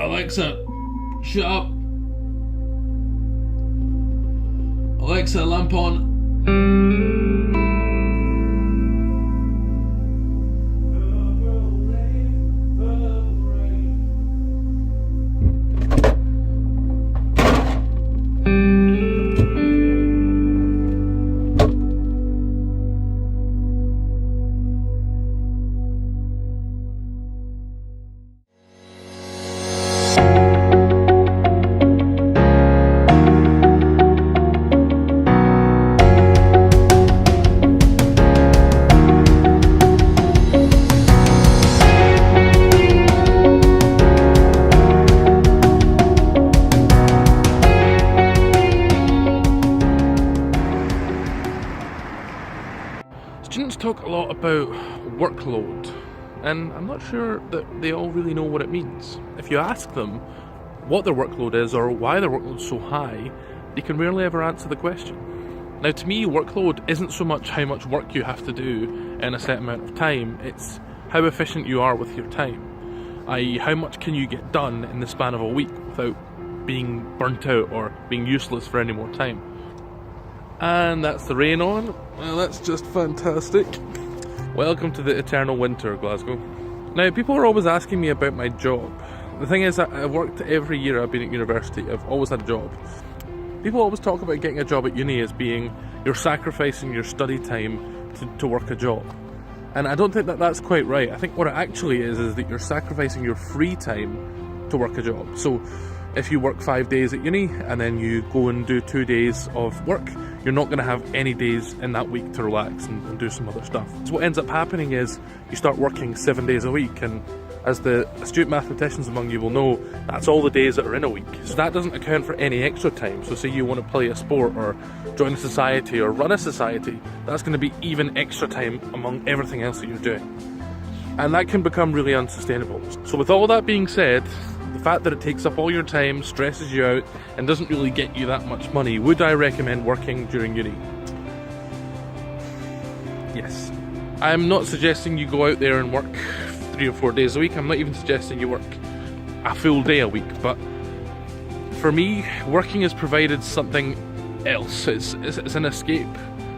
Alexa, shut up. Alexa, lamp on. Students talk a lot about workload, and I'm not sure that they all really know what it means. If you ask them what their workload is or why their workload is so high, they can rarely ever answer the question. Now, to me, workload isn't so much how much work you have to do in a set amount of time, it's how efficient you are with your time. I.e., how much can you get done in the span of a week without being burnt out or being useless for any more time. And that's the rain on. Well, that's just fantastic. Welcome to the eternal winter, Glasgow. Now, people are always asking me about my job. The thing is that I've worked every year I've been at university. I've always had a job. People always talk about getting a job at uni as being you're sacrificing your study time to work a job. And I don't think that that's quite right. I think what it actually is that you're sacrificing your free time to work a job. So if you work 5 days at uni and then you go and do 2 days of work, you're not going to have any days in that week to relax and do some other stuff. So what ends up happening is you start working 7 days a week, and as the astute mathematicians among you will know, that's all the days that are in a week. So that doesn't account for any extra time. So say you want to play a sport or join a society or run a society, that's going to be even extra time among everything else that you're doing. And that can become really unsustainable. So with all that being said, the fact that it takes up all your time, stresses you out, and doesn't really get you that much money, would I recommend working during uni? Yes. I'm not suggesting you go out there and work 3 or 4 days a week. I'm not even suggesting you work a full day a week, but for me, working has provided something else. It's an escape,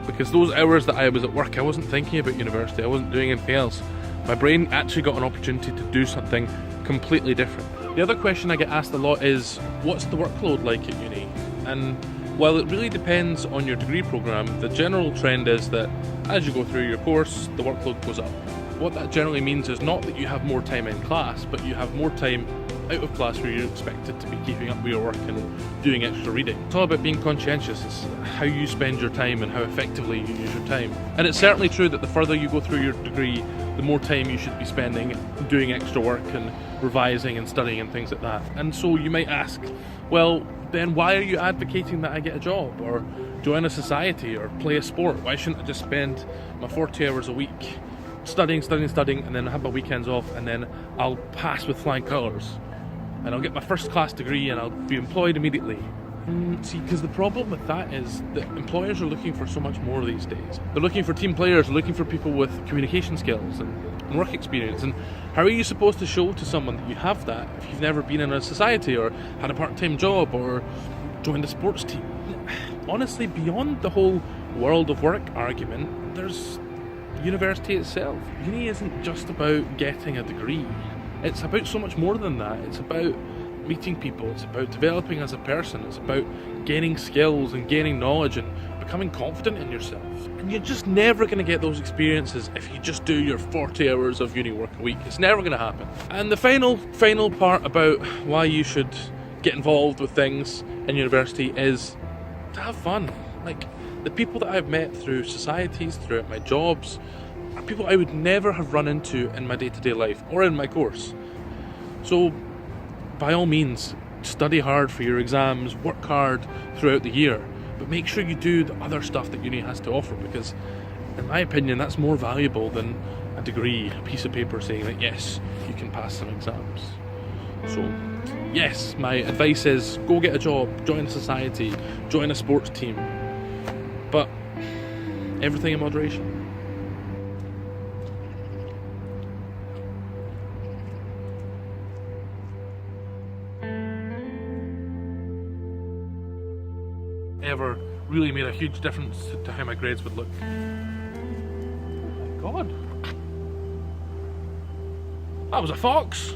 because those hours that I was at work, I wasn't thinking about university, I wasn't doing anything else. My brain actually got an opportunity to do something completely different. The other question I get asked a lot is, what's the workload like at uni? And while it really depends on your degree programme, the general trend is that as you go through your course, the workload goes up. What that generally means is not that you have more time in class, but you have more time out of class where you're expected to be keeping up with your work and doing extra reading. It's all about being conscientious. It's how you spend your time and how effectively you use your time. And it's certainly true that the further you go through your degree, the more time you should be spending doing extra work and revising and studying and things like that. And so you might ask, well, then why are you advocating that I get a job or join a society or play a sport? Why shouldn't I just spend my 40 hours a week studying, and then have my weekends off, and then I'll pass with flying colours and I'll get my first class degree and I'll be employed immediately? See, because the problem with that is that employers are looking for so much more these days. They're looking for team players, they're looking for people with communication skills and work experience. And how are you supposed to show to someone that you have that if you've never been in a society or had a part-time job or joined a sports team? Honestly, beyond the whole world of work argument, there's university itself. Uni isn't just about getting a degree. It's about so much more than that. It's about meeting people, it's about developing as a person, it's about gaining skills and gaining knowledge and becoming confident in yourself. And you're just never going to get those experiences if you just do your 40 hours of uni work a week. It's never going to happen. And the final part about why you should get involved with things in university is to have fun. Like, the people that I've met through societies, throughout my jobs, are people I would never have run into in my day-to-day life or in my course. So by all means, study hard for your exams, work hard throughout the year, but make sure you do the other stuff that uni has to offer, because in my opinion that's more valuable than a degree, a piece of paper saying that yes, you can pass some exams. So yes, my advice is go get a job, join a society, join a sports team, but everything in moderation. ever really made a huge difference to how my grades would look. Oh my god. That was a fox!